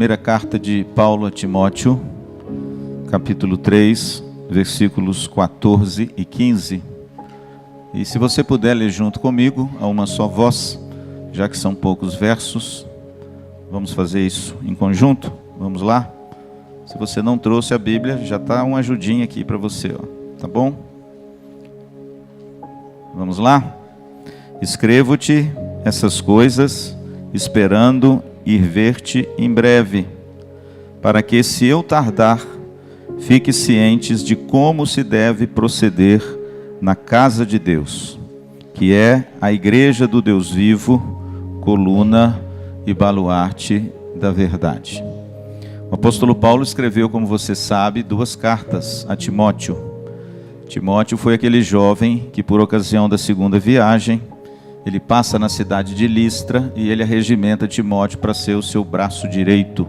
Primeira carta de Paulo a Timóteo, capítulo 3, versículos 14 e 15. E se você puder ler junto comigo, a uma só voz, já que são poucos versos, vamos fazer isso em conjunto? Vamos lá? Se você não trouxe a Bíblia, já está uma ajudinha aqui para você, ó. Tá bom? Vamos lá? Escrevo-te essas coisas, esperando ir ver-te em breve, para que, se eu tardar, fique cientes de como se deve proceder na casa de Deus, que é a igreja do Deus vivo, coluna e baluarte da verdade. O apóstolo Paulo escreveu, como você sabe, 2 cartas a Timóteo. Timóteo foi aquele jovem que, por ocasião da segunda viagem, ele passa na cidade de Listra e ele arregimenta Timóteo para ser o seu braço direito.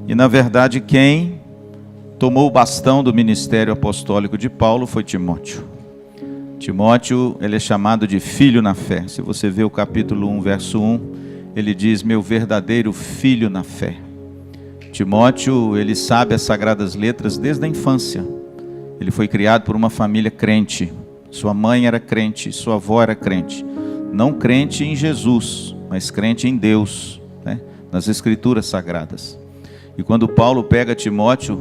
E na verdade quem tomou o bastão do ministério apostólico de Paulo foi Timóteo. Timóteo, ele é chamado de filho na fé. Se você vê o capítulo 1, verso 1, ele diz: meu verdadeiro filho na fé. Timóteo, ele sabe as sagradas letras desde a infância. Ele foi criado por uma família crente. Sua mãe era crente, sua avó era crente. Não crente em Jesus, mas crente em Deus, né? Nas escrituras sagradas. E quando Paulo pega Timóteo,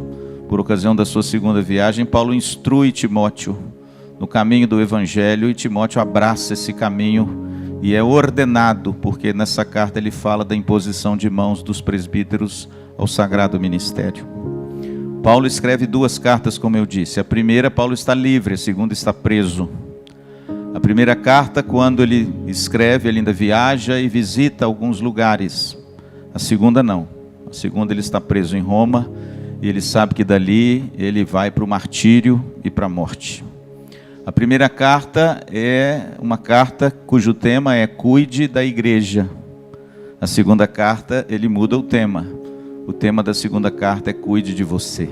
por ocasião da sua segunda viagem, Paulo instrui Timóteo no caminho do Evangelho, e Timóteo abraça esse caminho e é ordenado, porque nessa carta ele fala da imposição de mãos dos presbíteros ao sagrado ministério. Paulo escreve 2 cartas, como eu disse. A primeira, Paulo está livre, a segunda está preso. A primeira carta, quando ele escreve, ele ainda viaja e visita alguns lugares. A segunda não. A segunda, ele está preso em Roma e ele sabe que dali ele vai para o martírio e para a morte. A primeira carta é uma carta cujo tema é cuide da igreja. A segunda carta, ele muda o tema. O tema da segunda carta é cuide de você.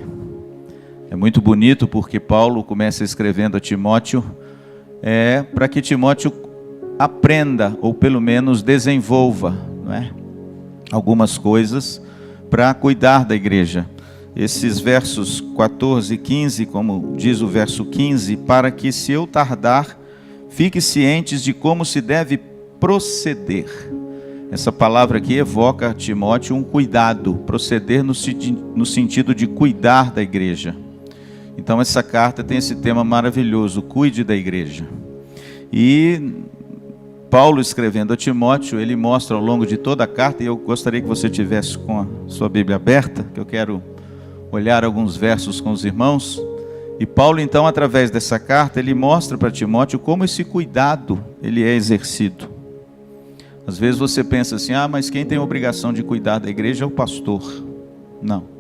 É muito bonito porque Paulo começa escrevendo a Timóteo, para que Timóteo aprenda, ou pelo menos desenvolva, não é? Algumas coisas para cuidar da igreja. Esses versos 14 e 15, como diz o verso 15, para que, se eu tardar, fique cientes de como se deve proceder. Essa palavra aqui evoca a Timóteo um cuidado, proceder no sentido de cuidar da igreja. Então essa carta tem esse tema maravilhoso, cuide da igreja. E Paulo, escrevendo a Timóteo, ele mostra ao longo de toda a carta, e eu gostaria que você tivesse com a sua Bíblia aberta, que eu quero olhar alguns versos com os irmãos. E Paulo, então, através dessa carta, ele mostra para Timóteo como esse cuidado ele é exercido. Às vezes você pensa assim: mas quem tem a obrigação de cuidar da igreja é o pastor. Não.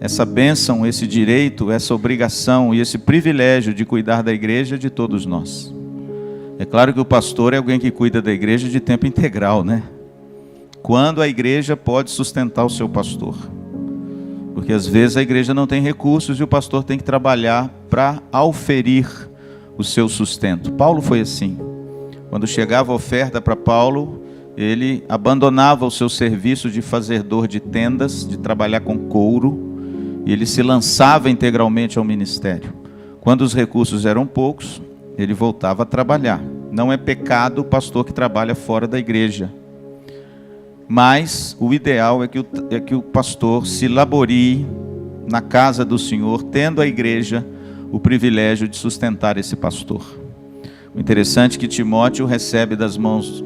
Essa bênção, esse direito, essa obrigação e esse privilégio de cuidar da igreja é de todos nós. É claro que o pastor é alguém que cuida da igreja de tempo integral, né? Quando a igreja pode sustentar o seu pastor. Porque às vezes a igreja não tem recursos e o pastor tem que trabalhar para auferir o seu sustento. Paulo foi assim. Quando chegava a oferta para Paulo, ele abandonava o seu serviço de fazedor de tendas, de trabalhar com couro, e ele se lançava integralmente ao ministério. Quando os recursos eram poucos, ele voltava a trabalhar. Não é pecado o pastor que trabalha fora da igreja, mas o ideal é que o pastor se laborie na casa do Senhor, tendo a igreja o privilégio de sustentar esse pastor. O interessante é que Timóteo recebe das mãos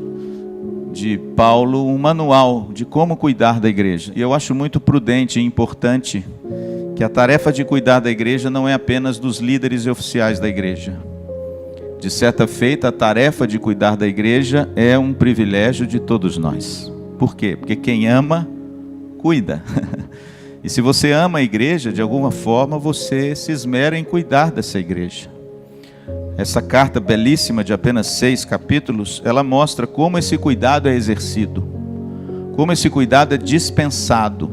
de Paulo um manual de como cuidar da igreja. E eu acho muito prudente e importante que a tarefa de cuidar da igreja não é apenas dos líderes e oficiais da igreja. De certa feita, a tarefa de cuidar da igreja é um privilégio de todos nós. Por quê? Porque quem ama, cuida. E se você ama a igreja, de alguma forma você se esmera em cuidar dessa igreja. Essa carta belíssima de apenas 6 capítulos, ela mostra como esse cuidado é exercido, como esse cuidado é dispensado,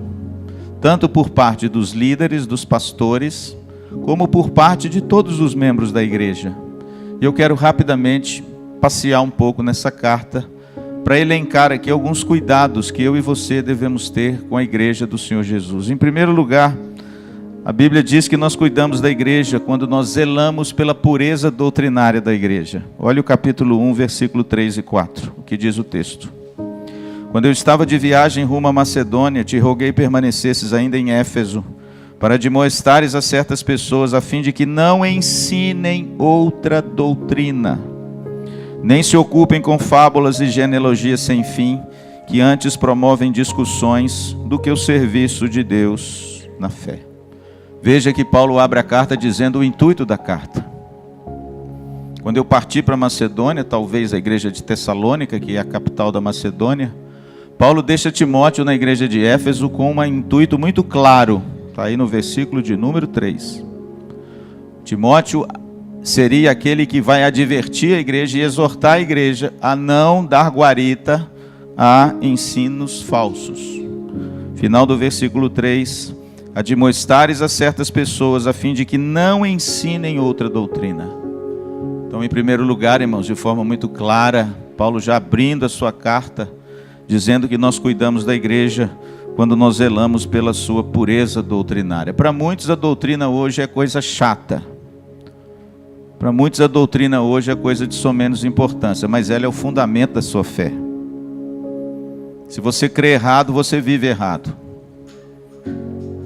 tanto por parte dos líderes, dos pastores, como por parte de todos os membros da igreja. E eu quero rapidamente passear um pouco nessa carta, para elencar aqui alguns cuidados que eu e você devemos ter com a igreja do Senhor Jesus. Em primeiro lugar, a Bíblia diz que nós cuidamos da igreja quando nós zelamos pela pureza doutrinária da igreja. Olha o capítulo 1, versículo 3 e 4, o que diz o texto. Quando eu estava de viagem rumo à Macedônia, te roguei permanecesses ainda em Éfeso, para admoestares a certas pessoas, a fim de que não ensinem outra doutrina, nem se ocupem com fábulas e genealogias sem fim, que antes promovem discussões do que o serviço de Deus na fé. Veja que Paulo abre a carta dizendo o intuito da carta. Quando eu parti para Macedônia, talvez a igreja de Tessalônica, que é a capital da Macedônia, Paulo deixa Timóteo na igreja de Éfeso com um intuito muito claro. Está aí no versículo de número 3. Timóteo seria aquele que vai advertir a igreja e exortar a igreja a não dar guarita a ensinos falsos. Final do versículo 3. Admoestares a certas pessoas a fim de que não ensinem outra doutrina. Então, em primeiro lugar, irmãos, de forma muito clara, Paulo já abrindo a sua carta, dizendo que nós cuidamos da igreja quando nós zelamos pela sua pureza doutrinária. Para muitos a doutrina hoje é coisa chata. Para muitos a doutrina hoje é coisa de só menos importância, mas ela é o fundamento da sua fé. Se você crê errado, você vive errado.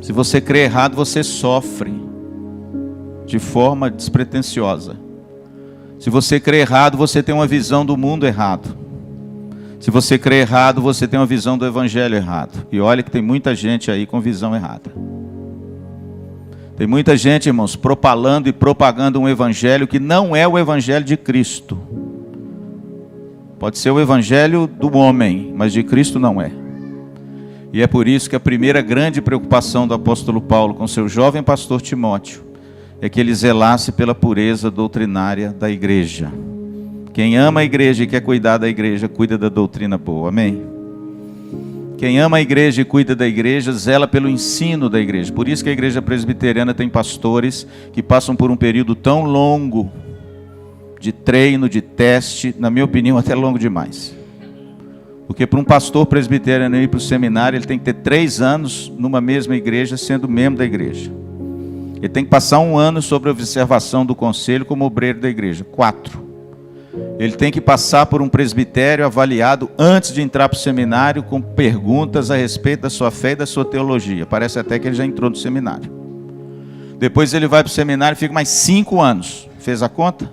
Se você crê errado, você sofre de forma despretensiosa. Se você crê errado, você tem uma visão do mundo errado. Se você crê errado, você tem uma visão do evangelho errado. E olha que tem muita gente aí com visão errada. Tem muita gente, irmãos, propalando e propagando um evangelho que não é o evangelho de Cristo. Pode ser o evangelho do homem, mas de Cristo não é. E é por isso que a primeira grande preocupação do apóstolo Paulo com seu jovem pastor Timóteo é que ele zelasse pela pureza doutrinária da igreja. Quem ama a igreja e quer cuidar da igreja, cuida da doutrina boa, amém? Quem ama a igreja e cuida da igreja, zela pelo ensino da igreja. Por isso que a igreja presbiteriana tem pastores que passam por um período tão longo de treino, de teste, na minha opinião até longo demais. Porque para um pastor presbiteriano ir para o seminário, ele tem que ter 3 anos numa mesma igreja, sendo membro da igreja. Ele tem que passar 1 ano sob a observação do conselho como obreiro da igreja. 4. Ele tem que passar por um presbitério avaliado antes de entrar para o seminário, com perguntas a respeito da sua fé e da sua teologia. Parece até que ele já entrou no seminário. Depois ele vai para o seminário e fica mais 5 anos. Fez a conta?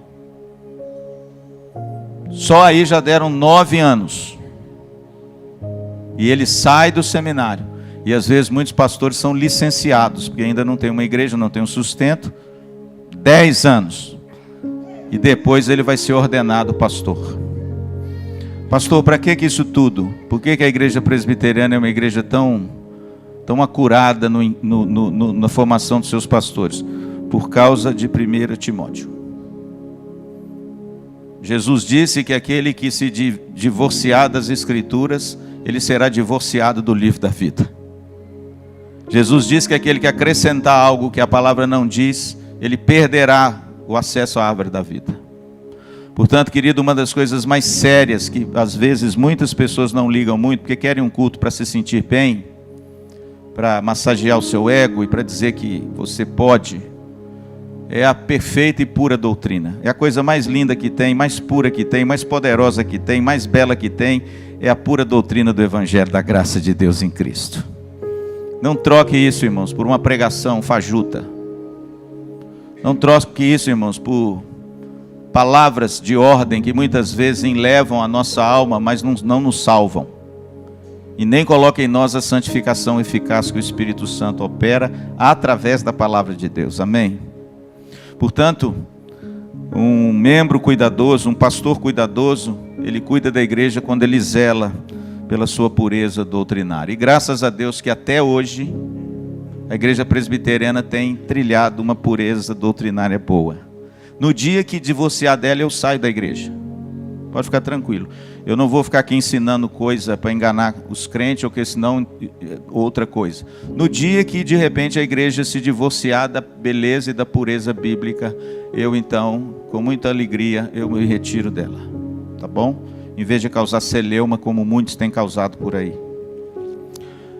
Só aí já deram 9 anos. E ele sai do seminário. E às vezes muitos pastores são licenciados, porque ainda não tem uma igreja, não tem um sustento. 10 anos. E depois ele vai ser ordenado pastor. Pastor, para que isso tudo? Por que a igreja presbiteriana é uma igreja tão acurada na formação dos seus pastores? Por causa de 1 Timóteo. Jesus disse que aquele que se divorciar das Escrituras, ele será divorciado do livro da vida. Jesus disse que aquele que acrescentar algo que a palavra não diz, ele perderá o acesso à árvore da vida. Portanto, querido, uma das coisas mais sérias que às vezes muitas pessoas não ligam muito, porque querem um culto para se sentir bem, para massagear o seu ego e para dizer que você pode, é a perfeita e pura doutrina. É a coisa mais linda que tem, mais pura que tem, mais poderosa que tem, mais bela que tem, é a pura doutrina do Evangelho da graça de Deus em Cristo. Não troque isso, irmãos, por uma pregação fajuta. Não troque isso, irmãos, por palavras de ordem que muitas vezes enlevam a nossa alma, mas não nos salvam. E nem coloque em nós a santificação eficaz que o Espírito Santo opera através da palavra de Deus. Amém? Portanto, um membro cuidadoso, um pastor cuidadoso, ele cuida da igreja quando ele zela pela sua pureza doutrinária. E graças a Deus que até hoje a igreja presbiteriana tem trilhado uma pureza doutrinária boa. No dia que divorciar dela, eu saio da igreja. Pode ficar tranquilo. Eu não vou ficar aqui ensinando coisa para enganar os crentes, ou que senão outra coisa. No dia que de repente a igreja se divorciar da beleza e da pureza bíblica, eu então, com muita alegria, eu me retiro dela. Tá bom? em vez de causar celeuma como muitos têm causado por aí.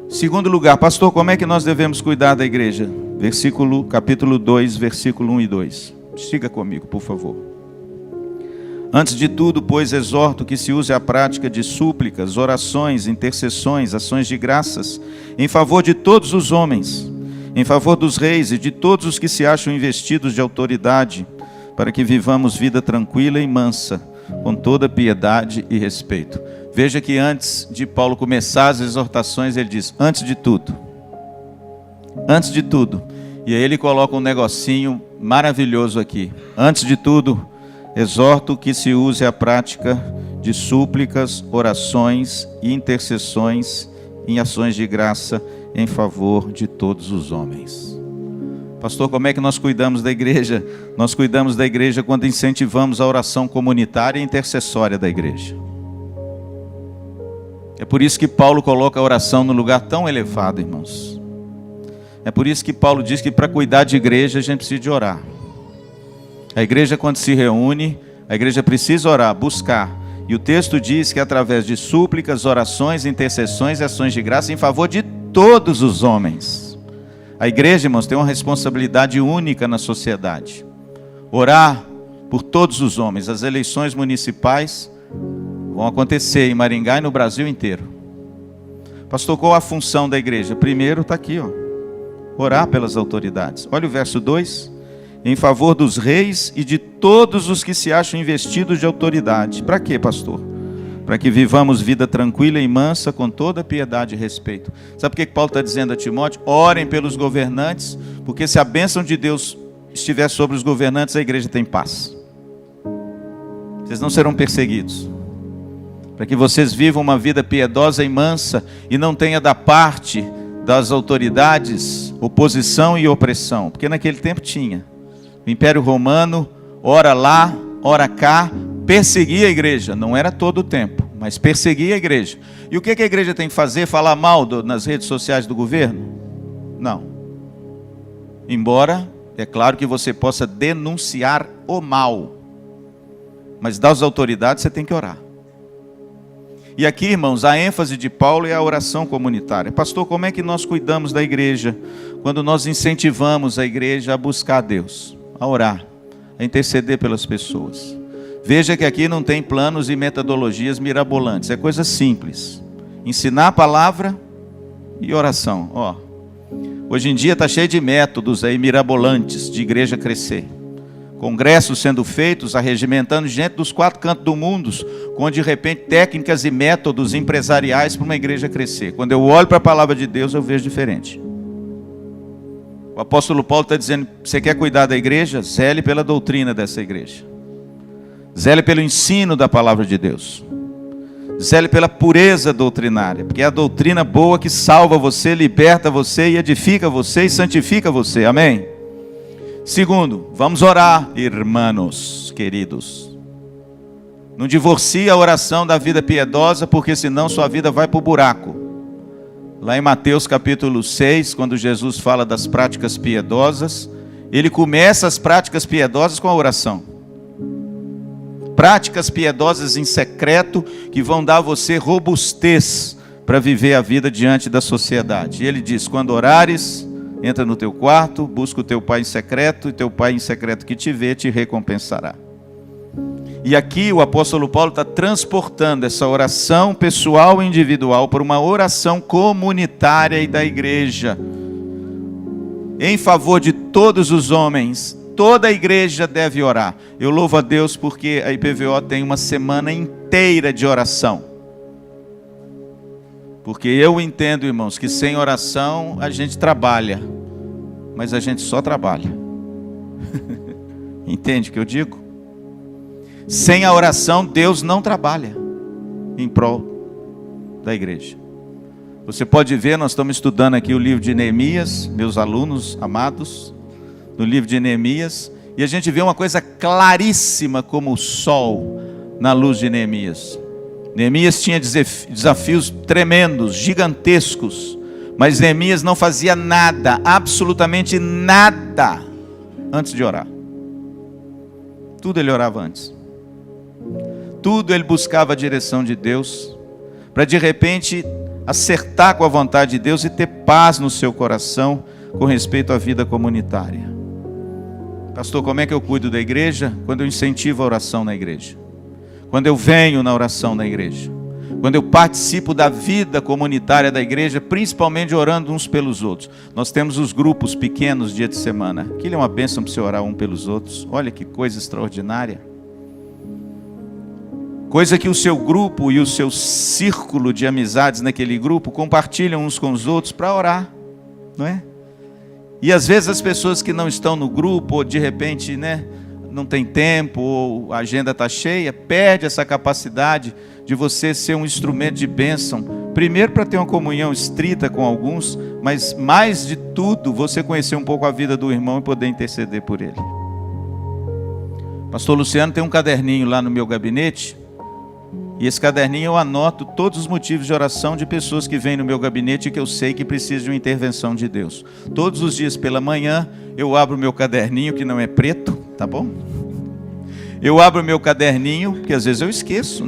Segundo lugar, pastor, como é que nós devemos cuidar da igreja? Capítulo 2, versículo 1 e 2. Siga comigo, por favor. Antes de tudo, pois, exorto que se use a prática de súplicas, orações, intercessões, ações de graças, em favor de todos os homens, em favor dos reis e de todos os que se acham investidos de autoridade, para que vivamos vida tranquila e mansa, com toda piedade e respeito. Veja que antes de Paulo começar as exortações, ele diz, antes de tudo. Antes de tudo. E aí ele coloca um negocinho maravilhoso aqui. Antes de tudo, exorto que se use a prática de súplicas, orações e intercessões em ações de graça em favor de todos os homens. Pastor, como é que nós cuidamos da igreja? Nós cuidamos da igreja quando incentivamos a oração comunitária e intercessória da igreja. É por isso que Paulo coloca a oração no lugar tão elevado, irmãos. É por isso que Paulo diz que para cuidar de igreja a gente precisa de orar. A igreja, quando se reúne, a igreja precisa orar, buscar. E o texto diz que através de súplicas, orações, intercessões e ações de graça em favor de todos os homens. A igreja, irmãos, tem uma responsabilidade única na sociedade. Orar por todos os homens. As eleições municipais vão acontecer em Maringá e no Brasil inteiro. Pastor, qual a função da igreja? Primeiro está aqui, ó, orar pelas autoridades. Olha o verso 2. Em favor dos reis e de todos os que se acham investidos de autoridade. Para quê, pastor? Para que vivamos vida tranquila e mansa, com toda piedade e respeito. Sabe por que Paulo está dizendo a Timóteo? Orem pelos governantes, porque se a bênção de Deus estiver sobre os governantes, a igreja tem paz. Vocês não serão perseguidos. Para que vocês vivam uma vida piedosa e mansa, e não tenha da parte das autoridades oposição e opressão. Porque naquele tempo tinha. O Império Romano, ora lá, ora cá, perseguia a igreja. Não era todo o tempo, mas perseguia a igreja. E o que a igreja tem que fazer? Falar mal nas redes sociais do governo? Não. Embora, é claro que você possa denunciar o mal. Mas das autoridades você tem que orar. E aqui, irmãos, a ênfase de Paulo é a oração comunitária. Pastor, como é que nós cuidamos da igreja? Quando nós incentivamos a igreja a buscar a Deus, a orar, a interceder pelas pessoas. Veja que aqui não tem planos e metodologias mirabolantes, é coisa simples. Ensinar a palavra e oração. Ó, hoje em dia está cheio de métodos aí mirabolantes de igreja crescer. Congressos sendo feitos, arregimentando gente dos 4 cantos do mundo, com de repente técnicas e métodos empresariais para uma igreja crescer. Quando eu olho para a palavra de Deus, eu vejo diferente. O apóstolo Paulo está dizendo, você quer cuidar da igreja? Zele pela doutrina dessa igreja. Zele pelo ensino da palavra de Deus. Zele pela pureza doutrinária, porque é a doutrina boa que salva você, liberta você e edifica você e santifica você. Amém? Segundo, vamos orar, irmãos queridos. Não divorcie a oração da vida piedosa, porque senão sua vida vai para o buraco. Lá em Mateus capítulo 6, quando Jesus fala das práticas piedosas, ele começa as práticas piedosas com a oração. Práticas piedosas em secreto, que vão dar a você robustez para viver a vida diante da sociedade. E ele diz, quando orares, entra no teu quarto, busca o teu pai em secreto, e teu pai em secreto que te vê, te recompensará. E aqui o apóstolo Paulo está transportando essa oração pessoal e individual para uma oração comunitária e da igreja. Em favor de todos os homens, toda a igreja deve orar. Eu louvo a Deus porque a IPVO tem uma semana inteira de oração. Porque eu entendo, irmãos, que sem oração a gente trabalha, mas a gente só trabalha. Entende o que eu digo? Sem a oração, Deus não trabalha em prol da igreja. Você pode ver, nós estamos estudando aqui o livro de Neemias, meus alunos amados, no livro de Neemias, e a gente vê uma coisa claríssima como o sol na luz de Neemias. Neemias tinha desafios tremendos, gigantescos, mas Neemias não fazia nada, absolutamente nada, antes de orar. Tudo ele orava antes. tudo ele buscava a direção de Deus, para de repente acertar com a vontade de Deus e ter paz no seu coração com respeito à vida comunitária. Pastor, como é que eu cuido da igreja? Quando eu incentivo a oração na igreja, quando eu venho na oração na igreja, quando eu participo da vida comunitária da igreja, principalmente orando uns pelos outros. Nós temos os grupos pequenos dia de semana. Aquilo é uma bênção para você orar um pelos outros. Olha que coisa extraordinária. Coisa que o seu grupo e o seu círculo de amizades naquele grupo compartilham uns com os outros para orar, não é? E às vezes as pessoas que não estão no grupo, ou de repente, não tem tempo, ou a agenda está cheia, perde essa capacidade de você ser um instrumento de bênção. Primeiro para ter uma comunhão estrita com alguns, mas mais de tudo, você conhecer um pouco a vida do irmão e poder interceder por ele. Pastor Luciano tem um caderninho lá no meu gabinete, e esse caderninho eu anoto todos os motivos de oração de pessoas que vêm no meu gabinete e que eu sei que precisam de uma intervenção de Deus. Todos os dias pela manhã eu abro o meu caderninho, que não é preto, tá bom? Eu abro o meu caderninho, porque às vezes eu esqueço,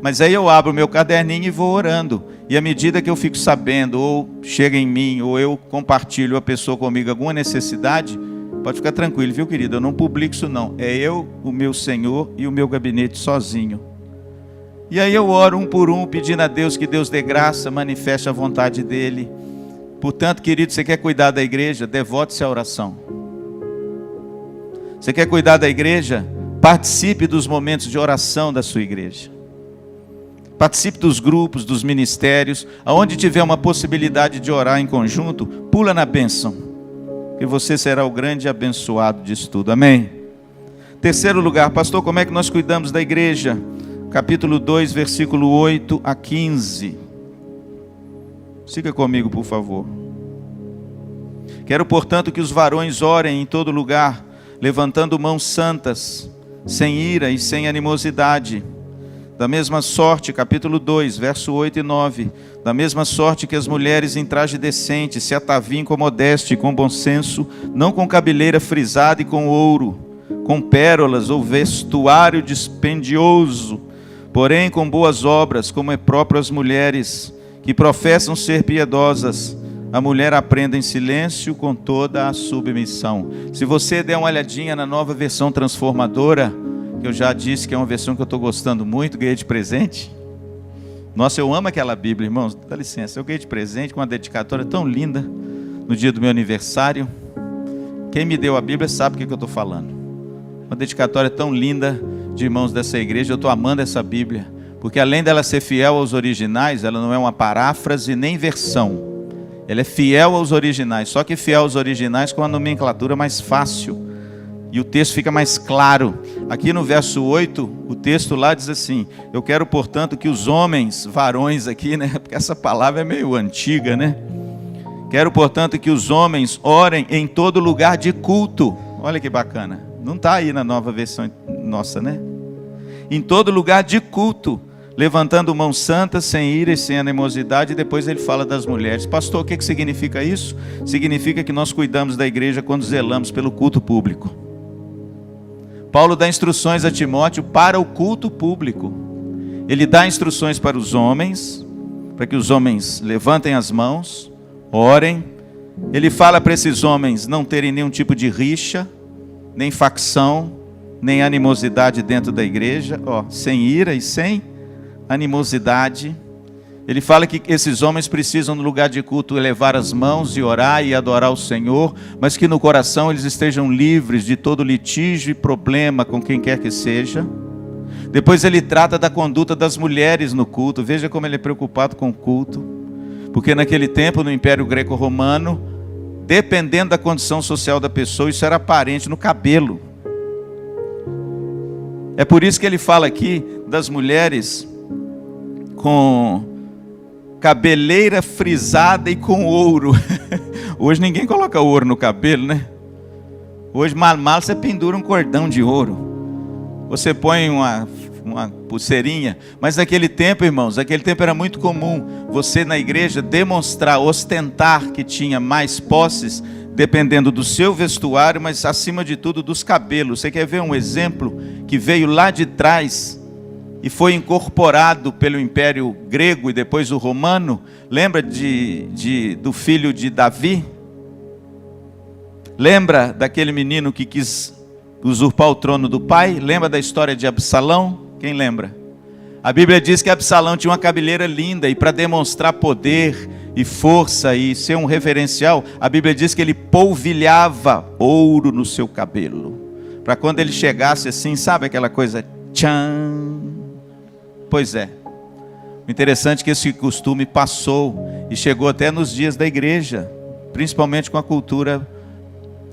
Mas aí eu abro o meu caderninho e vou orando. E à medida que eu fico sabendo, ou chega em mim, ou eu compartilho a pessoa comigo alguma necessidade, pode ficar tranquilo, viu, querido? Eu não publico isso não. É eu, o meu Senhor e o meu gabinete sozinho. E aí eu oro um por um, pedindo a Deus que Deus dê graça, manifeste a vontade dEle. Portanto, querido, você quer cuidar da igreja? Devote-se à oração. Você quer cuidar da igreja? Participe dos momentos de oração da sua igreja. Participe dos grupos, dos ministérios. Aonde tiver uma possibilidade de orar em conjunto, pula na bênção, que você será o grande abençoado disso tudo. Amém? Terceiro lugar, pastor, como é que nós cuidamos da igreja? Capítulo 2, versículo 8 a 15. Siga comigo, por favor. Quero, portanto, que os varões orem em todo lugar, levantando mãos santas, sem ira e sem animosidade. Da mesma sorte, capítulo 2, verso 8 e 9. Da mesma sorte que as mulheres em traje decente se ataviem com modéstia e com bom senso, não com cabeleira frisada e com ouro, com pérolas ou vestuário dispendioso, porém com boas obras, como é próprio às mulheres que professam ser piedosas. A mulher aprenda em silêncio com toda a submissão. Se você der uma olhadinha na nova versão transformadora, que eu já disse que é uma versão que eu estou gostando muito, ganhei de presente. Nossa, eu amo aquela Bíblia, irmãos, dá licença. Eu ganhei de presente com uma dedicatória tão linda no dia do meu aniversário. Quem me deu a Bíblia sabe o que eu estou falando. Uma dedicatória tão linda de irmãos dessa igreja. Eu estou amando essa Bíblia, porque além dela ser fiel aos originais, ela não é uma paráfrase nem versão. Ela é fiel aos originais, só que fiel aos originais com a nomenclatura mais fácil. E o texto fica mais claro. Aqui no verso 8, o texto lá diz assim: eu quero, portanto, que os homens, varões aqui, porque essa palavra é meio antiga, Quero, portanto, que os homens orem em todo lugar de culto. Olha que bacana. Não está aí na nova versão nossa, Em todo lugar de culto, levantando mãos santas, sem ira e sem animosidade. E depois ele fala das mulheres. Pastor, o que significa isso? Significa que nós cuidamos da igreja quando zelamos pelo culto público. Paulo dá instruções a Timóteo para o culto público. Ele dá instruções para os homens, para que os homens levantem as mãos, orem. Ele fala para esses homens não terem nenhum tipo de rixa, nem facção, nem animosidade dentro da igreja, sem ira e sem animosidade. Ele fala que esses homens precisam, no lugar de culto, elevar as mãos e orar e adorar o Senhor, mas que no coração eles estejam livres de todo litígio e problema com quem quer que seja. Depois ele trata da conduta das mulheres no culto. Veja como ele é preocupado com o culto, porque naquele tempo, no Império Greco-Romano, dependendo da condição social da pessoa, isso era aparente no cabelo. É por isso que ele fala aqui das mulheres com cabeleira frisada e com ouro. Hoje ninguém coloca ouro no cabelo, Hoje mal você pendura um cordão de ouro, você põe uma pulseirinha. Mas naquele tempo, irmãos, naquele tempo era muito comum você na igreja demonstrar, ostentar que tinha mais posses, dependendo do seu vestuário, mas acima de tudo dos cabelos. Você quer ver um exemplo que veio lá de trás e foi incorporado pelo Império Grego e depois o Romano. Lembra do filho de Davi? Lembra daquele menino que quis usurpar o trono do pai? Lembra da história de Absalão? Quem lembra? A Bíblia diz que Absalão tinha uma cabeleira linda, e para demonstrar poder e força e ser um referencial, a Bíblia diz que ele polvilhava ouro no seu cabelo, para quando ele chegasse assim, sabe aquela coisa, tchan. Pois é, o interessante é que esse costume passou e chegou até nos dias da igreja, principalmente com a cultura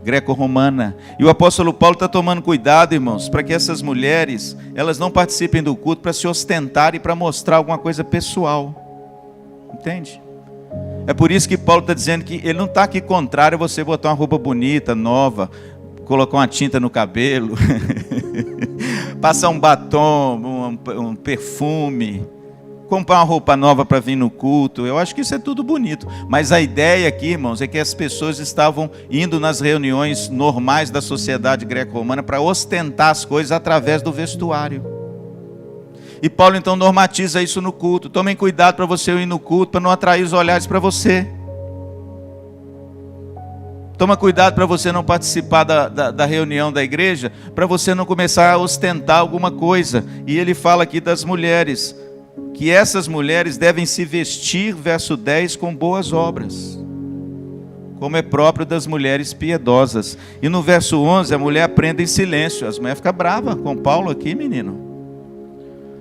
greco-romana. E o apóstolo Paulo está tomando cuidado, irmãos, para que essas mulheres, elas não participem do culto para se ostentar e para mostrar alguma coisa pessoal. Entende? É por isso que Paulo está dizendo que ele não está aqui contrário a você botar uma roupa bonita, nova, colocar uma tinta no cabelo, passar um batom, um perfume, comprar uma roupa nova para vir no culto. Eu acho que isso é tudo bonito. Mas a ideia aqui, irmãos, é que as pessoas estavam indo nas reuniões normais da sociedade greco-romana para ostentar as coisas através do vestuário. E Paulo então normatiza isso no culto. Tomem cuidado para você ir no culto, para não atrair os olhares para você. Toma cuidado para você não participar da reunião da igreja, para você não começar a ostentar alguma coisa. E ele fala aqui das mulheres, que essas mulheres devem se vestir, verso 10, com boas obras, como é próprio das mulheres piedosas. E no verso 11, a mulher aprende em silêncio. As mulheres ficam bravas com Paulo aqui, menino.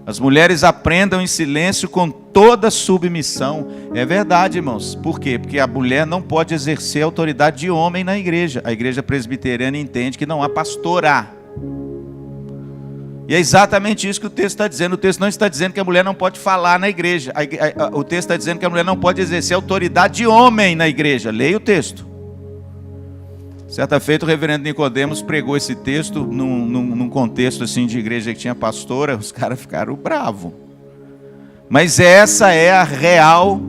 As mulheres aprendam em silêncio com toda submissão. É verdade, irmãos. Por quê? Porque a mulher não pode exercer a autoridade de homem na igreja. A igreja presbiteriana entende que não há pastora. E é exatamente isso que o texto está dizendo. O texto não está dizendo que a mulher não pode falar na igreja. O texto está dizendo que a mulher não pode exercer a autoridade de homem na igreja. Leia o texto. Certa feita o reverendo Nicodemos pregou esse texto num contexto assim de igreja que tinha pastora. Os caras ficaram bravos. Mas essa é a real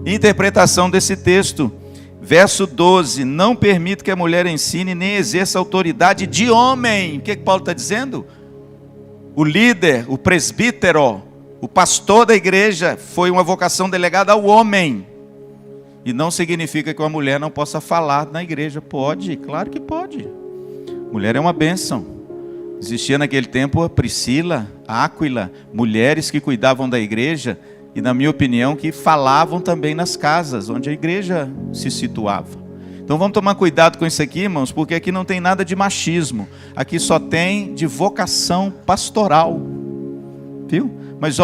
interpretação desse texto. Verso 12: não permite que a mulher ensine nem exerça autoridade de homem. O que Paulo está dizendo? O líder, o presbítero, o pastor da igreja foi uma vocação delegada ao homem. E não significa que uma mulher não possa falar na igreja. Pode, claro que pode. Mulher é uma bênção. Existia naquele tempo a Priscila, a Áquila, mulheres que cuidavam da igreja e, na minha opinião, que falavam também nas casas onde a igreja se situava. Então vamos tomar cuidado com isso aqui, irmãos, porque aqui não tem nada de machismo. Aqui só tem de vocação pastoral. Viu? Mas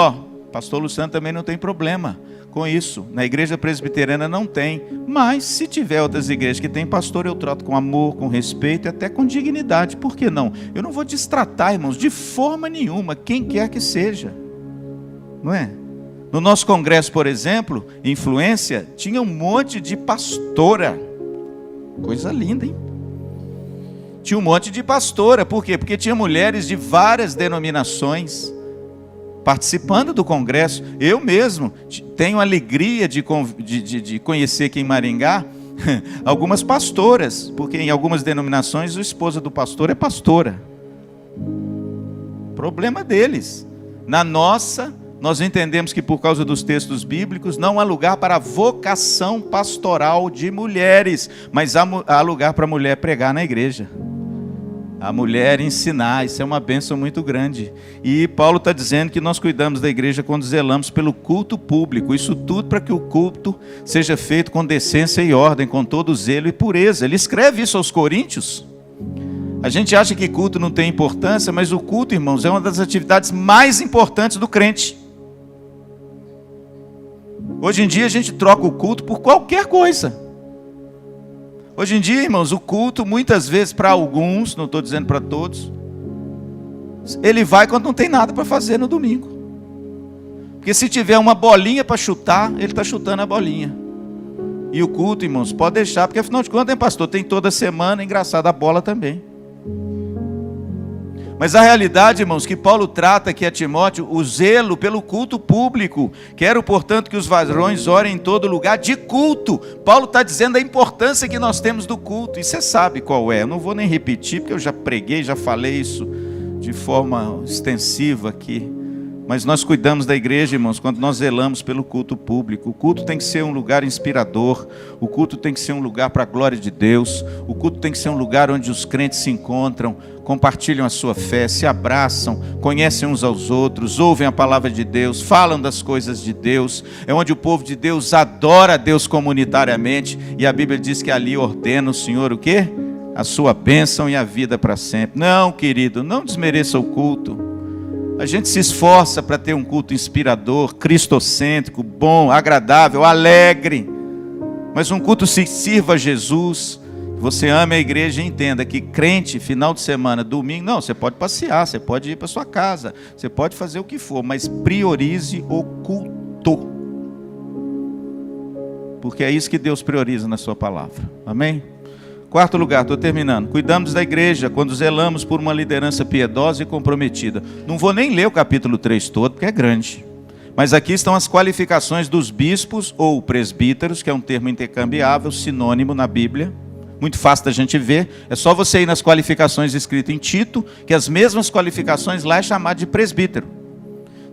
pastor Luciano também não tem problema com isso. Na igreja presbiteriana não tem. Mas se tiver outras igrejas que tem pastor, eu trato com amor, com respeito e até com dignidade. Por que não? Eu não vou destratar, irmãos, de forma nenhuma, quem quer que seja. Não é? No nosso congresso, por exemplo, Influência, tinha um monte de pastora. Coisa linda, hein? Tinha um monte de pastora. Por quê? Porque tinha mulheres de várias denominações participando do congresso. Eu mesmo tenho alegria de conhecer aqui em Maringá algumas pastoras, porque em algumas denominações a esposa do pastor é pastora. Problema deles. Na nossa, nós entendemos que por causa dos textos bíblicos não há lugar para a vocação pastoral de mulheres, mas há lugar para a mulher pregar na igreja. A mulher ensinar, isso é uma bênção muito grande. E Paulo está dizendo que nós cuidamos da igreja quando zelamos pelo culto público. Isso tudo para que o culto seja feito com decência e ordem, com todo zelo e pureza. Ele escreve isso aos Coríntios. A gente acha que culto não tem importância, mas o culto, irmãos, é uma das atividades mais importantes do crente. Hoje em dia a gente troca o culto por qualquer coisa. Hoje em dia, irmãos, o culto, muitas vezes, para alguns, não estou dizendo para todos, ele vai quando não tem nada para fazer no domingo. Porque se tiver uma bolinha para chutar, ele está chutando a bolinha. E o culto, irmãos, pode deixar, porque afinal de contas, hein, pastor, tem toda semana, engraçado, a bola também. Mas a realidade, irmãos, que Paulo trata aqui a Timóteo, o zelo pelo culto público. Quero, portanto, que os varões orem em todo lugar de culto. Paulo está dizendo a importância que nós temos do culto. E você sabe qual é. Eu não vou nem repetir, porque eu já preguei, já falei isso de forma extensiva aqui Mas nós cuidamos da igreja, irmãos, quando nós zelamos pelo culto público. O culto tem que ser um lugar inspirador. O culto tem que ser um lugar para a glória de Deus. O culto tem que ser um lugar onde os crentes se encontram, compartilham a sua fé, se abraçam, conhecem uns aos outros, ouvem a palavra de Deus, falam das coisas de Deus. É onde o povo de Deus adora a Deus comunitariamente. E a Bíblia diz que ali ordena o Senhor o quê? A sua bênção e a vida para sempre. Não, querido, não desmereça o culto. A gente se esforça para ter um culto inspirador, cristocêntrico, bom, agradável, alegre. Mas um culto que sirva a Jesus. Você ame a igreja e entenda que crente, final de semana, domingo, não, você pode passear, você pode ir para sua casa, você pode fazer o que for, mas priorize o culto. Porque é isso que Deus prioriza na sua palavra. Amém? Quarto lugar, estou terminando. Cuidamos da igreja quando zelamos por uma liderança piedosa e comprometida. Não vou nem ler o capítulo 3 todo, porque é grande. Mas aqui estão as qualificações dos bispos ou presbíteros, que é um termo intercambiável, sinônimo na Bíblia. Muito fácil da gente ver. É só você ir nas qualificações escritas em Tito, que as mesmas qualificações lá é chamado de presbítero.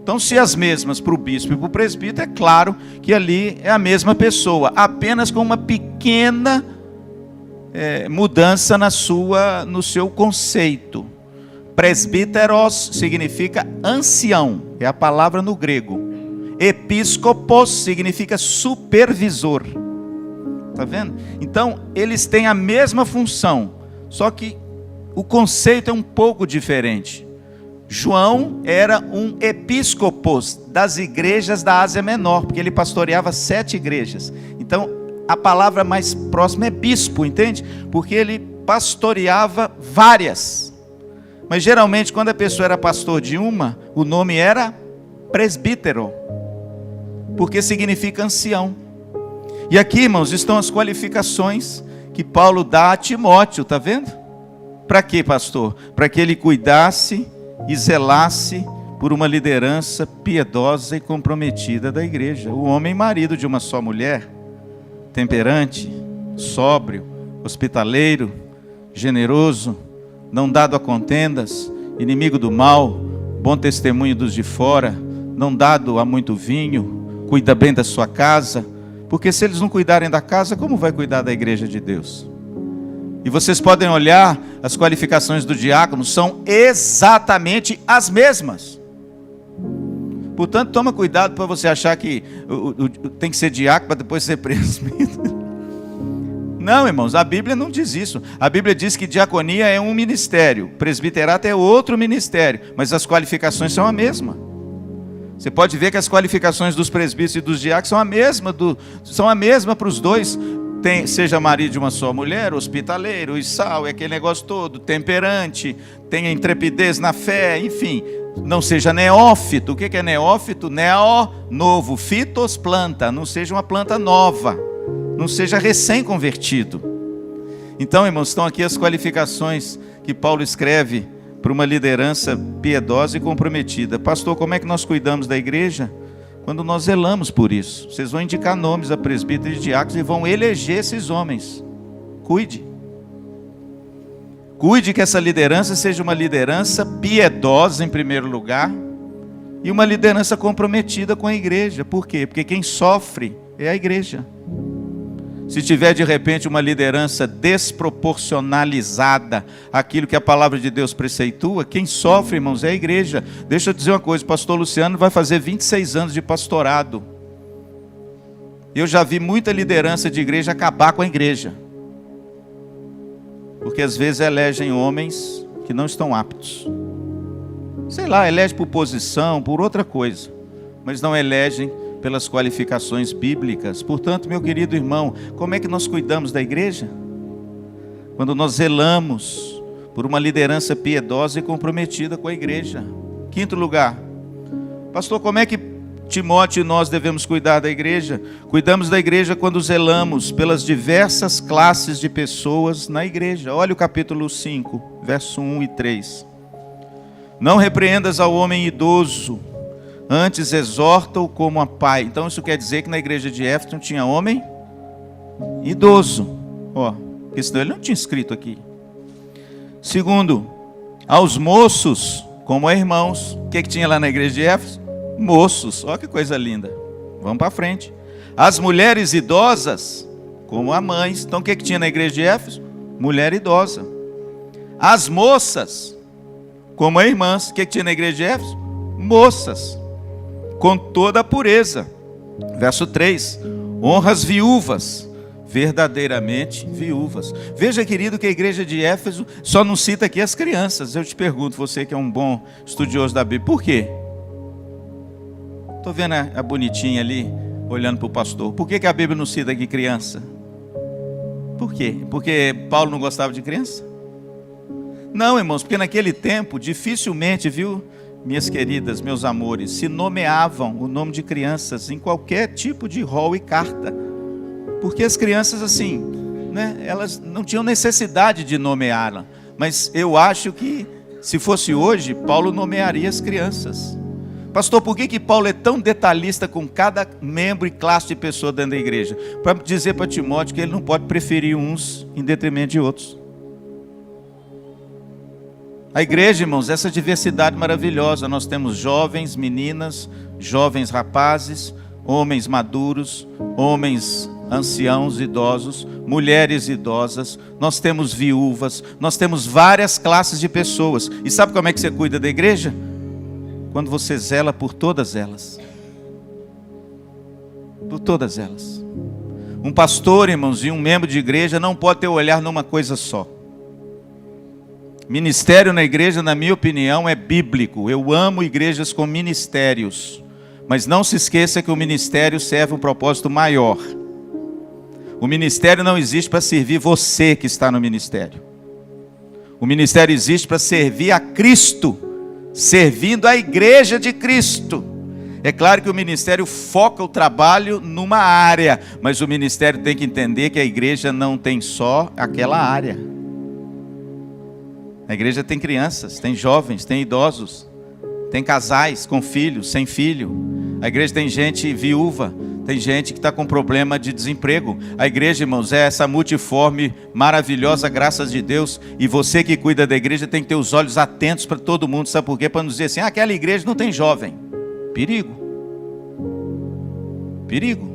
Então, se as mesmas para o bispo e para o presbítero, é claro que ali é a mesma pessoa, apenas com uma pequena mudança no seu conceito. Presbíteros significa ancião, é a palavra no grego. Episcopos significa supervisor. Está vendo? Então, eles têm a mesma função, só que o conceito é um pouco diferente. João era um episcopos das igrejas da Ásia Menor, porque ele pastoreava 7 igrejas. Então, a palavra mais próxima é bispo, entende? Porque ele pastoreava várias. Mas geralmente quando a pessoa era pastor de uma, o nome era presbítero, porque significa ancião. E aqui, irmãos, estão as qualificações que Paulo dá a Timóteo, está vendo? Para quê, pastor? Para que ele cuidasse e zelasse por uma liderança piedosa e comprometida da igreja. O homem marido de uma só mulher, temperante, sóbrio, hospitaleiro, generoso, não dado a contendas, inimigo do mal, bom testemunho dos de fora, não dado a muito vinho, cuida bem da sua casa, porque se eles não cuidarem da casa, como vai cuidar da igreja de Deus? E vocês podem olhar, as qualificações do diácono são exatamente as mesmas. Portanto, toma cuidado para você achar que tem que ser diácono para depois ser presbítero. Não, irmãos, a Bíblia não diz isso. A Bíblia diz que diaconia é um ministério, presbiterato é outro ministério, mas as qualificações são a mesma. Você pode ver que as qualificações dos presbíteros e dos diáconos são a mesma para os dois. Seja marido de uma só mulher, hospitaleiro, e sal, é aquele negócio todo, temperante, tenha intrepidez na fé, enfim. Não seja neófito. O que é neófito? Neo, novo, fitos, planta. Não seja uma planta nova. Não seja recém-convertido. Então, irmãos, estão aqui as qualificações que Paulo escreve para uma liderança piedosa e comprometida. Pastor, como é que nós cuidamos da igreja? Quando nós zelamos por isso. Vocês vão indicar nomes a presbíteros e diáconos e vão eleger esses homens. Cuide. Cuide que essa liderança seja uma liderança piedosa em primeiro lugar e uma liderança comprometida com a igreja. Por quê? Porque quem sofre é a igreja. Se tiver de repente uma liderança desproporcionalizada àquilo que a palavra de Deus preceitua, quem sofre, irmãos, é a igreja. Deixa eu dizer uma coisa, o pastor Luciano vai fazer 26 anos de pastorado. Eu já vi muita liderança de igreja acabar com a igreja. Porque às vezes elegem homens que não estão aptos. Sei lá, elege por posição, por outra coisa. Mas não elegem pelas qualificações bíblicas. Portanto, meu querido irmão, como é que nós cuidamos da igreja? Quando nós zelamos por uma liderança piedosa e comprometida com a igreja. Quinto lugar, pastor, como é que Timóteo e nós devemos cuidar da igreja? Cuidamos da igreja quando zelamos pelas diversas classes de pessoas na igreja. Olha o capítulo 5, verso 1 e 3. Não repreendas ao homem idoso, antes exorta-o como a pai. Então isso quer dizer que na igreja de Éfeso tinha homem idoso. Porque senão ele não tinha escrito aqui. Segundo, aos moços como a irmãos. O que tinha lá na igreja de Éfeso? moços. Olha que coisa linda. Vamos para frente. As mulheres idosas, como as mães. Então o que tinha na igreja de Éfeso? Mulher idosa. As moças, como as irmãs. O que tinha na igreja de Éfeso? Moças, com toda a pureza. Verso 3. Honra as viúvas, verdadeiramente viúvas. Veja, querido, que a igreja de Éfeso só não cita aqui as crianças. Eu te pergunto, você que é um bom estudioso da Bíblia, por quê? Estou vendo a bonitinha ali, olhando para o pastor. Por que a Bíblia não cita aqui criança? Por quê? Porque Paulo não gostava de criança? Não, irmãos, porque naquele tempo, dificilmente, viu, minhas queridas, meus amores, se nomeavam o nome de crianças em qualquer tipo de rol e carta. Porque as crianças, assim, né, elas não tinham necessidade de nomeá-la. Mas eu acho que, se fosse hoje, Paulo nomearia as crianças. Pastor, por que Paulo é tão detalhista com cada membro e classe de pessoa dentro da igreja? Para dizer para Timóteo que ele não pode preferir uns em detrimento de outros. A igreja, irmãos, essa diversidade maravilhosa. Nós temos jovens, meninas, jovens rapazes, homens maduros, homens anciãos, idosos, mulheres idosas. Nós temos viúvas, nós temos várias classes de pessoas. E sabe como é que você cuida da igreja? Quando você zela por todas elas. Por todas elas. Um pastor, irmãos, e um membro de igreja não pode ter o olhar numa coisa só. Ministério na igreja, na minha opinião, é bíblico. Eu amo igrejas com ministérios. Mas não se esqueça que o ministério serve um propósito maior. O ministério não existe para servir você que está no ministério. O ministério existe para servir a Cristo, servindo a igreja de Cristo. É claro que o ministério foca o trabalho numa área, mas o ministério tem que entender que a igreja não tem só aquela área. A igreja tem crianças, tem jovens, tem idosos, tem casais com filhos, sem filho. A igreja tem gente viúva, tem gente que está com problema de desemprego. A igreja, irmãos, é essa multiforme, maravilhosa, graças de Deus. E você que cuida da igreja tem que ter os olhos atentos para todo mundo. Sabe por quê? Para não dizer assim, aquela igreja não tem jovem. Perigo. Perigo.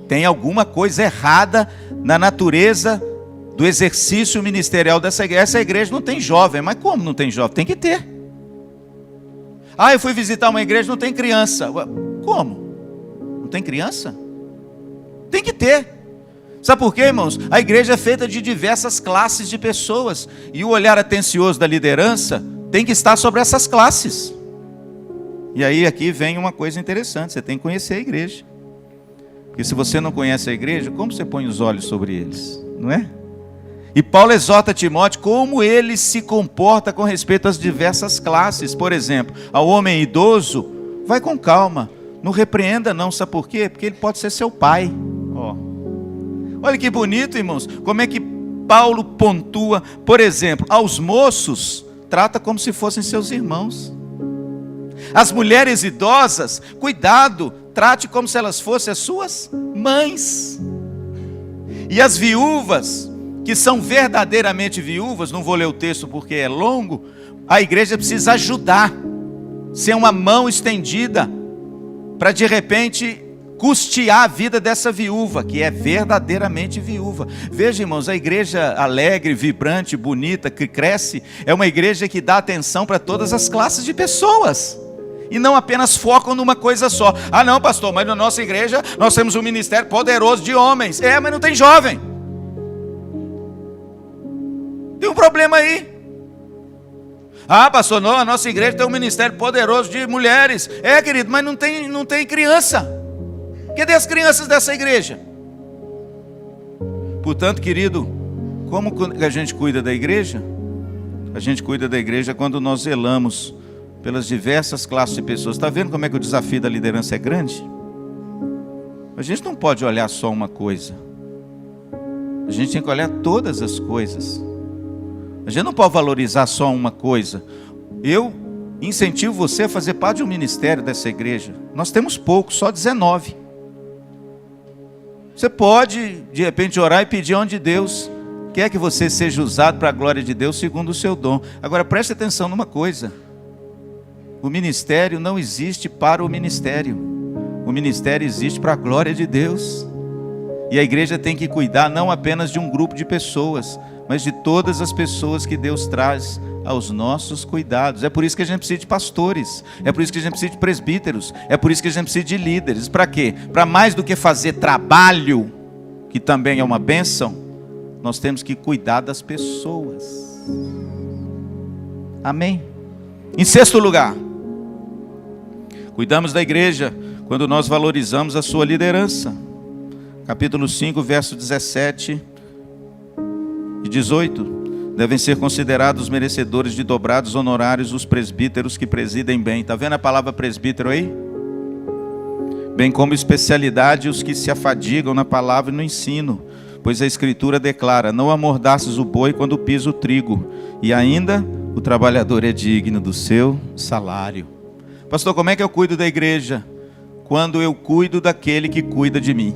Tem alguma coisa errada na natureza do exercício ministerial dessa igreja. Essa igreja não tem jovem. Mas como não tem jovem? Tem que ter. Eu fui visitar uma igreja, não tem criança. Como? Não tem criança? Tem que ter. Sabe por quê, irmãos? A igreja é feita de diversas classes de pessoas. E o olhar atencioso da liderança tem que estar sobre essas classes. E aí aqui vem uma coisa interessante. Você tem que conhecer a igreja. Porque se você não conhece a igreja, como você põe os olhos sobre eles? Não é? E Paulo exorta Timóteo como ele se comporta com respeito às diversas classes. Por exemplo, ao homem idoso, vai com calma. Não repreenda não, sabe por quê? Porque ele pode ser seu pai. Olha que bonito, irmãos. Como é que Paulo pontua, por exemplo, aos moços, trata como se fossem seus irmãos. As mulheres idosas, cuidado, trate como se elas fossem as suas mães. E as viúvas, que são verdadeiramente viúvas, não vou ler o texto porque é longo, a igreja precisa ajudar, ser uma mão estendida, para de repente custear a vida dessa viúva, que é verdadeiramente viúva. Veja, irmãos, a igreja alegre, vibrante, bonita, que cresce, é uma igreja que dá atenção para todas as classes de pessoas, e não apenas focam numa coisa só. Não, pastor, mas na nossa igreja nós temos um ministério poderoso de homens. Mas não tem jovem. Tem um problema aí. Pastor, não, a nossa igreja tem um ministério poderoso de mulheres. Querido, mas não tem criança. Cadê as crianças dessa igreja? Portanto, querido, como a gente cuida da igreja? A gente cuida da igreja quando nós zelamos pelas diversas classes de pessoas. Está vendo como é que o desafio da liderança é grande? A gente não pode olhar só uma coisa. A gente tem que olhar todas as coisas. A gente não pode valorizar só uma coisa. Eu incentivo você a fazer parte de um ministério dessa igreja. Nós temos poucos, só 19. Você pode, de repente, orar e pedir onde Deus quer que você seja usado para a glória de Deus, segundo o seu dom. Agora, preste atenção numa coisa. O ministério não existe para o ministério. O ministério existe para a glória de Deus. E a igreja tem que cuidar não apenas de um grupo de pessoas, mas de todas as pessoas que Deus traz aos nossos cuidados. É por isso que a gente precisa de pastores, é por isso que a gente precisa de presbíteros, é por isso que a gente precisa de líderes. Para quê? Para mais do que fazer trabalho, que também é uma bênção, nós temos que cuidar das pessoas. Amém? Em sexto lugar, cuidamos da igreja quando nós valorizamos a sua liderança. Capítulo 5, verso 17 e 18. Devem ser considerados merecedores de dobrados honorários os presbíteros que presidem bem. Está vendo a palavra presbítero aí? Bem como especialidade os que se afadigam na palavra e no ensino. Pois a Escritura declara: não amordaças o boi quando pisa o trigo. E ainda, o trabalhador é digno do seu salário. Pastor, como é que eu cuido da igreja? Quando eu cuido daquele que cuida de mim.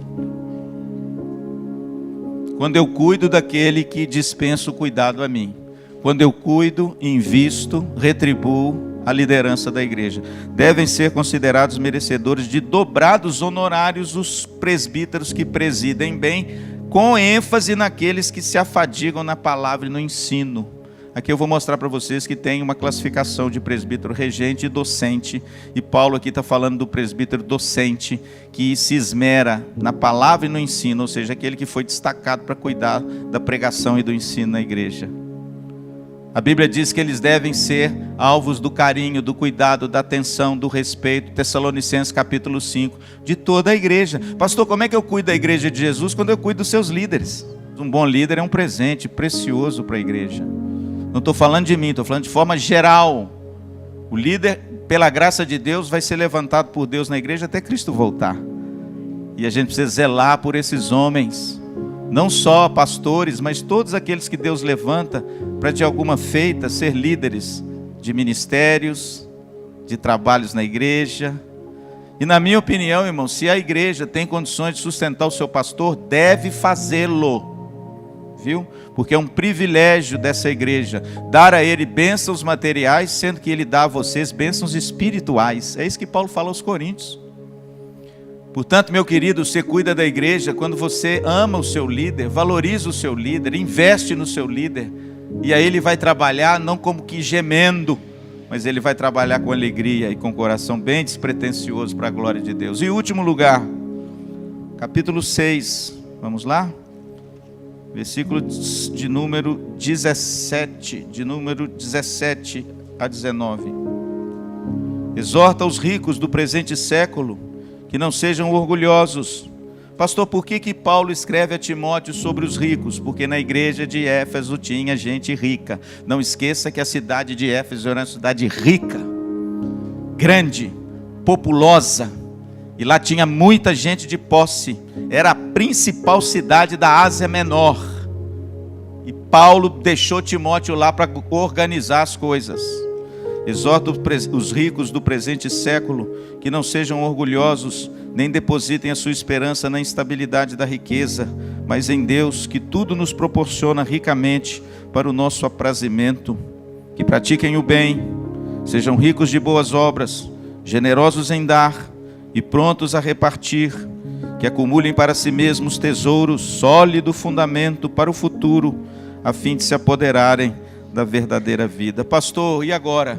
Quando eu cuido daquele que dispensa o cuidado a mim. Quando eu cuido, invisto, retribuo a liderança da igreja. Devem ser considerados merecedores de dobrados honorários os presbíteros que presidem bem, com ênfase naqueles que se afadigam na palavra e no ensino. Aqui eu vou mostrar para vocês que tem uma classificação de presbítero regente e docente. E Paulo aqui está falando do presbítero docente, que se esmera na palavra e no ensino, ou seja, aquele que foi destacado para cuidar da pregação e do ensino na igreja. A Bíblia diz que eles devem ser alvos do carinho, do cuidado, da atenção, do respeito. Tessalonicenses capítulo 5, de toda a igreja. Pastor, como é que eu cuido da igreja de Jesus? Quando eu cuido dos seus líderes. Um bom líder é um presente precioso para a igreja. Não estou falando de mim, estou falando de forma geral. O líder, pela graça de Deus, vai ser levantado por Deus na igreja até Cristo voltar. E a gente precisa zelar por esses homens. Não só pastores, mas todos aqueles que Deus levanta para de alguma feita ser líderes de ministérios, de trabalhos na igreja. E na minha opinião, irmão, se a igreja tem condições de sustentar o seu pastor, deve fazê-lo. Viu? Porque é um privilégio dessa igreja dar a ele bênçãos materiais, sendo que ele dá a vocês bênçãos espirituais. É isso que Paulo fala aos Coríntios. Portanto, meu querido, você cuida da igreja quando você ama o seu líder, valoriza o seu líder, investe no seu líder, e aí ele vai trabalhar não como que gemendo, mas ele vai trabalhar com alegria e com coração bem despretensioso para a glória de Deus. E em último lugar, capítulo 6, vamos lá? Versículo de número 17, a 19. Exorta os ricos do presente século que não sejam orgulhosos. Pastor, por que Paulo escreve a Timóteo sobre os ricos? Porque na igreja de Éfeso tinha gente rica. Não esqueça que a cidade de Éfeso era uma cidade rica, grande, populosa. E lá tinha muita gente de posse. Era a principal cidade da Ásia Menor. E Paulo deixou Timóteo lá para organizar as coisas. Exorta os ricos do presente século que não sejam orgulhosos, nem depositem a sua esperança na instabilidade da riqueza, mas em Deus, que tudo nos proporciona ricamente para o nosso aprazimento. Que pratiquem o bem, sejam ricos de boas obras, generosos em dar e prontos a repartir, que acumulem para si mesmos tesouros, sólido fundamento para o futuro, a fim de se apoderarem da verdadeira vida. Pastor, e agora?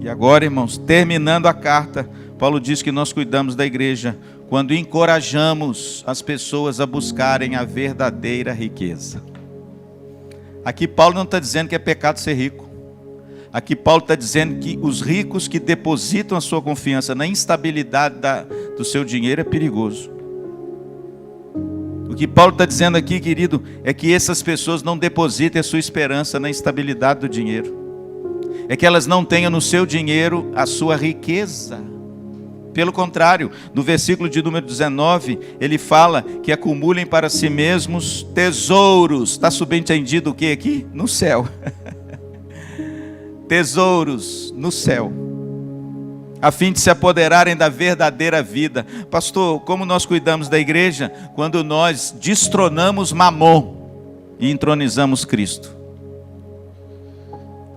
E agora, irmãos, terminando a carta, Paulo diz que nós cuidamos da igreja quando encorajamos as pessoas a buscarem a verdadeira riqueza. Aqui Paulo não está dizendo que é pecado ser rico. Aqui Paulo está dizendo que os ricos que depositam a sua confiança na instabilidade do seu dinheiro é perigoso. O que Paulo está dizendo aqui, querido, é que essas pessoas não depositem a sua esperança na instabilidade do dinheiro. É que elas não tenham no seu dinheiro a sua riqueza. Pelo contrário, no versículo de número 19, ele fala que acumulem para si mesmos tesouros. Está subentendido o que aqui? No céu. Tesouros no céu, a fim de se apoderarem da verdadeira vida. Pastor, como nós cuidamos da igreja? Quando nós destronamos Mamon e entronizamos Cristo.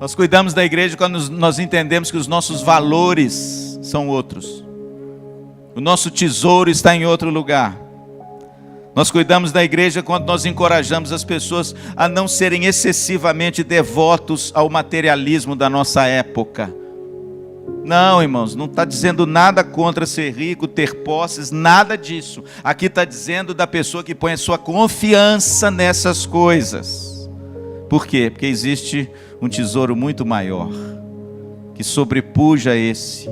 Nós cuidamos da igreja quando nós entendemos que os nossos valores são outros. O nosso tesouro está em outro lugar. Nós cuidamos da igreja quando nós encorajamos as pessoas a não serem excessivamente devotos ao materialismo da nossa época. Não, irmãos, não está dizendo nada contra ser rico, ter posses, nada disso. Aqui está dizendo da pessoa que põe a sua confiança nessas coisas. Por quê? Porque existe um tesouro muito maior, que sobrepuja esse,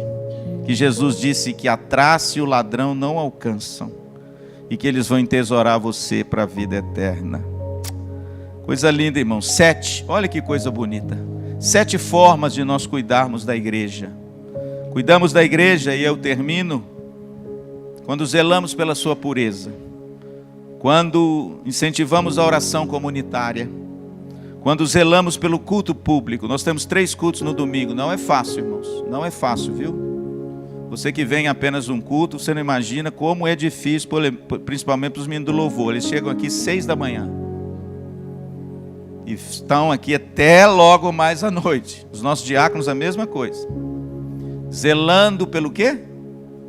que Jesus disse que a traça e o ladrão não alcançam, e que eles vão entesourar você para a vida eterna. Coisa linda, irmão. 7, olha que coisa bonita. 7 formas de nós cuidarmos da igreja. Cuidamos da igreja, e eu termino, quando zelamos pela sua pureza, quando incentivamos a oração comunitária, quando zelamos pelo culto público. Nós temos 3 cultos no domingo. Não é fácil, irmãos, não é fácil, viu? Você que vem apenas um culto, você não imagina como é difícil, principalmente para os meninos do louvor. Eles chegam aqui 6 da manhã e estão aqui até logo mais à noite. Os nossos diáconos a mesma coisa. Zelando pelo quê?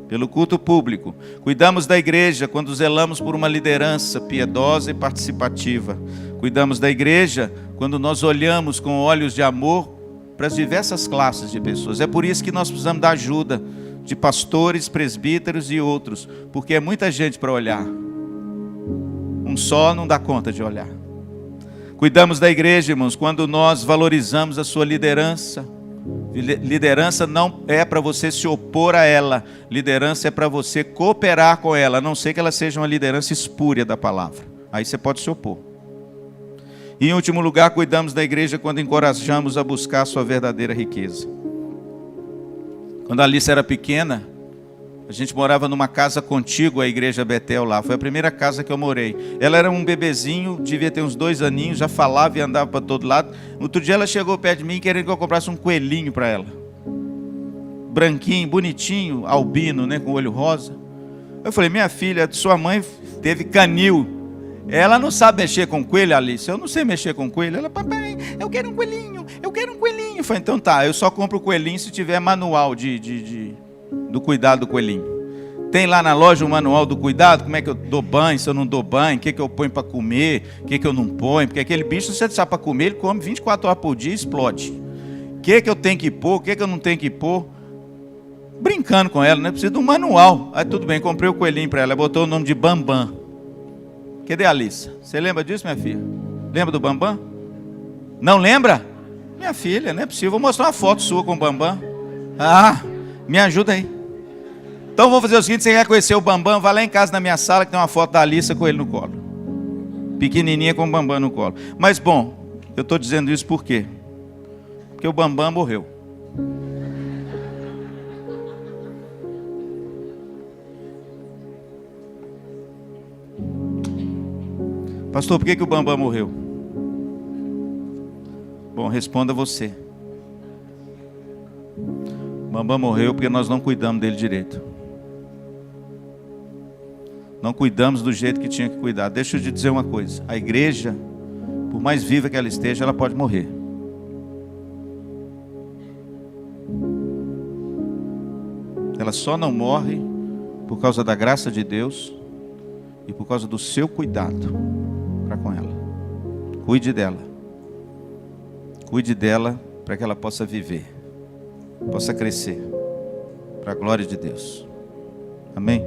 Pelo culto público. Cuidamos da igreja quando zelamos por uma liderança piedosa e participativa. Cuidamos da igreja quando nós olhamos com olhos de amor para as diversas classes de pessoas. É por isso que nós precisamos da ajuda de pastores, presbíteros e outros, porque é muita gente para olhar. Um só não dá conta de olhar. Cuidamos da igreja, irmãos, quando nós valorizamos a sua liderança. Liderança não é para você se opor a ela, liderança é para você cooperar com ela, a não ser que ela seja uma liderança espúria da palavra. Aí você pode se opor. E em último lugar, cuidamos da igreja quando encorajamos a buscar a sua verdadeira riqueza. Quando a Alice era pequena, a gente morava numa casa contígua à igreja Betel lá. Foi a primeira casa que eu morei. Ela era um bebezinho, devia ter uns 2 aninhos, já falava e andava para todo lado. Outro dia ela chegou perto de mim querendo que eu comprasse um coelhinho para ela. Branquinho, bonitinho, albino, né, com olho rosa. Eu falei, minha filha, sua mãe teve canil. Ela não sabe mexer com coelho, Alice. Eu não sei mexer com coelho. Ela, papai, eu quero um coelhinho, eu quero um coelhinho. Eu falei, então tá, eu só compro o coelhinho se tiver manual do cuidado do coelhinho. Tem lá na loja um manual do cuidado, como é que eu dou banho, se eu não dou banho, o que eu ponho para comer, o que eu não ponho, porque aquele bicho, se você deixar para comer, ele come 24 horas por dia e explode. O que eu tenho que pôr, o que eu não tenho que pôr. Brincando com ela, né? Precisa de um manual. Aí tudo bem, comprei o coelhinho para ela, botou o nome de Bambam. Cadê a Alice? Você lembra disso, minha filha? Lembra do Bambam? Não lembra? Minha filha, não é possível. Vou mostrar uma foto sua com o Bambam. Ah, me ajuda aí. Então vou fazer o seguinte, você quer conhecer o Bambam, vai lá em casa na minha sala que tem uma foto da Alice com ele no colo. Pequenininha com o Bambam no colo. Mas bom, eu estou dizendo isso por quê? Porque o Bambam morreu. Pastor, por que o Bambam morreu? Bom, responda você. O Bambam morreu porque nós não cuidamos dele direito. Não cuidamos do jeito que tinha que cuidar. Deixa eu te dizer uma coisa. A igreja, por mais viva que ela esteja, ela pode morrer. Ela só não morre por causa da graça de Deus e por causa do seu cuidado para com ela. Cuide dela. Cuide dela para que ela possa viver, possa crescer para a glória de Deus. Amém?